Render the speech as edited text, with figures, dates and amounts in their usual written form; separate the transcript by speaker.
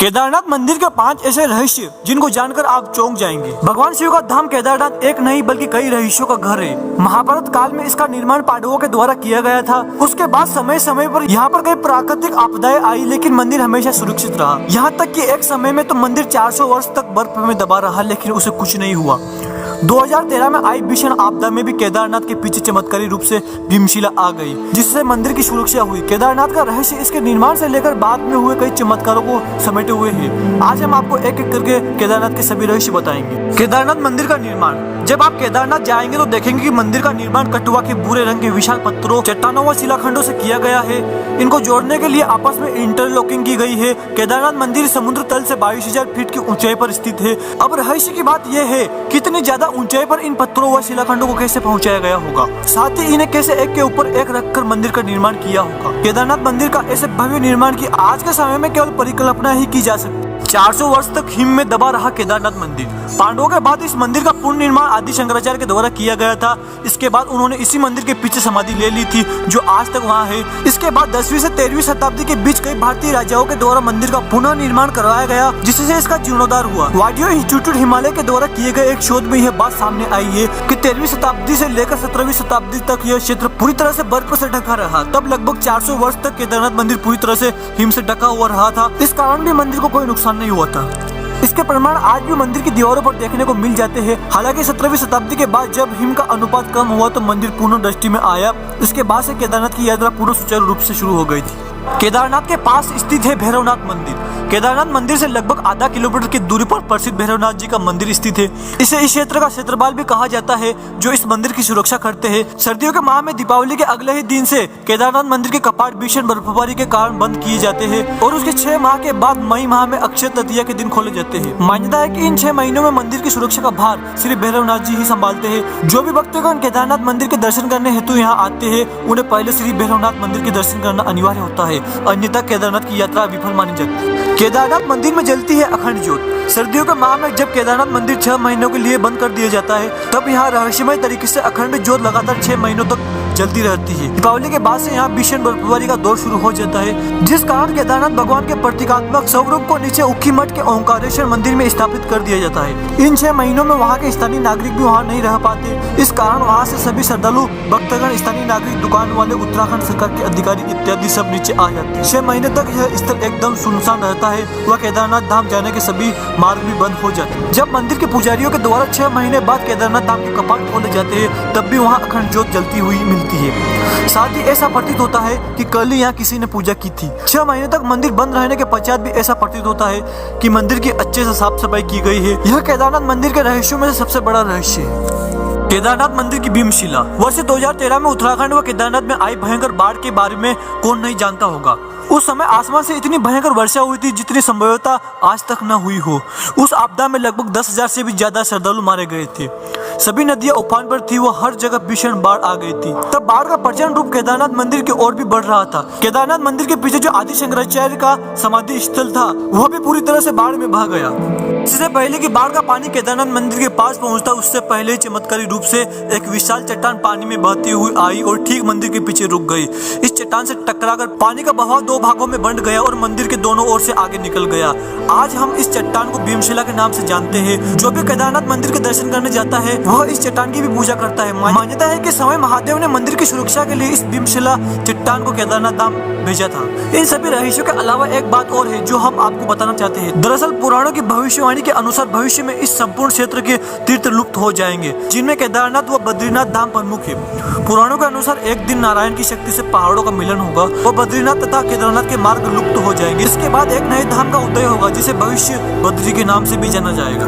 Speaker 1: केदारनाथ मंदिर के 5 ऐसे रहस्य जिनको जानकर आप चौंक जाएंगे। भगवान शिव का धाम केदारनाथ एक नहीं बल्कि कई रहस्यों का घर है। महाभारत काल में इसका निर्माण पांडवों के द्वारा किया गया था। उसके बाद समय समय पर यहाँ पर कई प्राकृतिक आपदाएं आई, लेकिन मंदिर हमेशा सुरक्षित रहा। यहाँ तक कि एक समय में तो मंदिर 400 वर्ष तक बर्फ में दबा रहा, लेकिन उसे कुछ नहीं हुआ। 2013 में आई भीषण आपदा में भी केदारनाथ के पीछे चमत्कारी रूप से भीमशिला आ गई, जिससे मंदिर की सुरक्षा हुई। केदारनाथ का रहस्य इसके निर्माण से लेकर बाद में हुए कई चमत्कारों को समेटे हुए है। आज हम आपको एक एक करके केदारनाथ के सभी रहस्य बताएंगे। केदारनाथ मंदिर का निर्माण। जब आप केदारनाथ जाएंगे तो देखेंगे कि मंदिर का निर्माण कटुआ के भूरे रंग के विशाल पत्थरों, चट्टानों व शिलाखंडों से किया गया है। इनको जोड़ने के लिए आपस में इंटरलॉकिंग की गई है। केदारनाथ मंदिर समुद्र तल से 22,000 फीट की ऊंचाई पर स्थित है। अब रहस्य की बात यह है कि इतनी ज्यादा ऊंचाई पर इन पत्थरों व शिलाखंडों को कैसे पहुंचाया गया होगा, साथ ही इन्हें कैसे एक के ऊपर एक रखकर मंदिर का निर्माण किया होगा। केदारनाथ मंदिर का ऐसे भव्य निर्माण की आज के समय में केवल परिकल्पना ही की जा सकती। 400 वर्ष तक हिम में दबा रहा केदारनाथ मंदिर। पांडवों के बाद इस मंदिर का पूर्ण निर्माण आदि शंकराचार्य के द्वारा किया गया था। इसके बाद उन्होंने इसी मंदिर के पीछे समाधि ले ली थी, जो आज तक वहाँ है। इसके बाद 10वीं से 13वीं शताब्दी के बीच कई भारतीय राजाओं के द्वारा मंदिर का पुनः निर्माण करवाया गया, जिससे इसका जीर्णोद्धार हुआ। वाडियो इंस्टीट्यूट हिमालय के द्वारा किए गए एक शोध में यह बात सामने आई है कि 13वीं शताब्दी से लेकर 17वीं शताब्दी तक यह क्षेत्र पूरी तरह से बर्फ से ढका रहा। तब लगभग 400 वर्ष तक केदारनाथ मंदिर पूरी तरह से हिम से ढका हुआ रहा था। इस कारण भी मंदिर को कोई नुकसान नहीं हुआ था। इसके प्रमाण आज भी मंदिर की दीवारों पर देखने को मिल जाते हैं। हालांकि 17वीं शताब्दी के बाद जब हिम का अनुपात कम हुआ तो मंदिर पूर्ण दृष्टि में आया। इसके बाद से केदारनाथ की यात्रा पूर्ण सुचारू रूप से शुरू हो गई थी। केदारनाथ के पास स्थित है भैरवनाथ मंदिर। केदारनाथ मंदिर से लगभग आधा किलोमीटर की दूरी पर प्रसिद्ध भैरवनाथ जी का मंदिर स्थित है। इसे इस क्षेत्र का क्षेत्रपाल भी कहा जाता है, जो इस मंदिर की सुरक्षा करते हैं। सर्दियों के माह में दीपावली के अगले ही दिन से केदारनाथ मंदिर के कपाट भीषण बर्फबारी के कारण बंद किए जाते हैं और उसके 6 माह के बाद मई माह में अक्षय तृतीया के दिन खोले जाते हैं। मान्यता है कि इन 6 महीनों में मंदिर की सुरक्षा का भार श्री भैरवनाथ जी ही संभालते हैं। जो भी भक्तगण केदारनाथ मंदिर के दर्शन करने हेतु यहाँ आते हैं, उन्हें पहले श्री भैरवनाथ मंदिर के दर्शन करना अनिवार्य होता है, अन्यथा केदारनाथ की यात्रा विफल मानी जाती है। केदारनाथ मंदिर में जलती है अखंड ज्योत। सर्दियों के माह में जब केदारनाथ मंदिर 6 महीनों के लिए बंद कर दिया जाता है, तब यहाँ रहस्यमय तरीके से अखंड ज्योत लगातार 6 महीनों तक जलती रहती है। दीपावली के बाद से यहाँ भीषण बर्फबारी का दौर शुरू हो जाता है, जिस कारण केदारनाथ भगवान के प्रतीकात्मक स्वरूप को नीचे उखीमठ के ओंकारेश्वर मंदिर में स्थापित कर दिया जाता है। इन 6 महीनों में वहाँ के स्थानीय नागरिक भी वहाँ नहीं रह पाते। इस कारण वहाँ से सभी श्रद्धालु भक्तगण, स्थानीय नागरिक, दुकान वाले, उत्तराखंड सरकार के अधिकारी इत्यादि सब नीचे आ जाते हैं। 6 महीने तक यह स्थल एकदम सुनसान रहता है। वह केदारनाथ धाम जाने के सभी मार्ग भी बंद हो जाते हैं। जब मंदिर के पुजारियों के द्वारा 6 महीने बाद केदारनाथ धाम के कपाट खोले जाते हैं, तब भी वहाँ अखंड ज्योत जलती हुई मिलती है। साथ ही ऐसा प्रतीत होता है कि कल ही यहाँ किसी ने पूजा की थी। 6 महीने तक मंदिर बंद रहने के पश्चात भी ऐसा प्रतीत होता है कि मंदिर की अच्छे से साफ सफाई की गई है। यह केदारनाथ मंदिर के रहस्यों में से सबसे बड़ा रहस्य है। केदारनाथ मंदिर की भीमशिला। वर्ष 2013 में उत्तराखंड व केदारनाथ में आई भयंकर बाढ़ के बारे में कौन नहीं जानता होगा। उस समय आसमान से इतनी भयंकर वर्षा हुई थी जितनी संभवतः आज तक न हुई हो। उस आपदा में लगभग 10,000 से भी ज्यादा श्रद्धालु मारे गए थे। सभी नदियां उफान पर थी, वो हर जगह भीषण बाढ़ आ गई थी। तब बाढ़ का प्रचंड रूप केदारनाथ मंदिर की ओर भी बढ़ रहा था। केदारनाथ मंदिर के पीछे जो आदि शंकराचार्य का समाधि स्थल था, वह भी पूरी तरह से बाढ़ में बह गया। इससे पहले कि बाढ़ का पानी केदारनाथ मंदिर के पास पहुंचता, उससे पहले ही चमत्कारी रूप से एक विशाल चट्टान पानी में बहती हुई आई और ठीक मंदिर के पीछे रुक गई। इस चट्टान से टकराकर पानी का बहाव 2 भागों में बंट गया और मंदिर के दोनों ओर से आगे निकल गया। आज हम इस चट्टान को भीमशिला के नाम से जानते हैं। जो भी केदारनाथ मंदिर के दर्शन करने जाता है, वह इस चट्टान की भी पूजा करता है। मान्यता है कि स्वयं महादेव ने मंदिर की सुरक्षा के लिए इस भीमशिला चट्टान को केदारनाथ धाम भेजा था। इन सभी रहस्यों के अलावा एक बात और है जो हम आपको बताना चाहते हैं। दरअसल पुराणों की भविष्यवाणी के अनुसार भविष्य में इस संपूर्ण क्षेत्र के तीर्थ लुप्त हो जाएंगे, जिनमें केदारनाथ व बद्रीनाथ धाम प्रमुख है। पुराणों के अनुसार एक दिन नारायण की शक्ति से पहाड़ों का मिलन होगा और बद्रीनाथ तथा केदारनाथ के मार्ग लुप्त हो जाएंगे। इसके बाद एक नए धाम का उदय होगा, जिसे भविष्य बद्री के नाम से भी जाना जाएगा।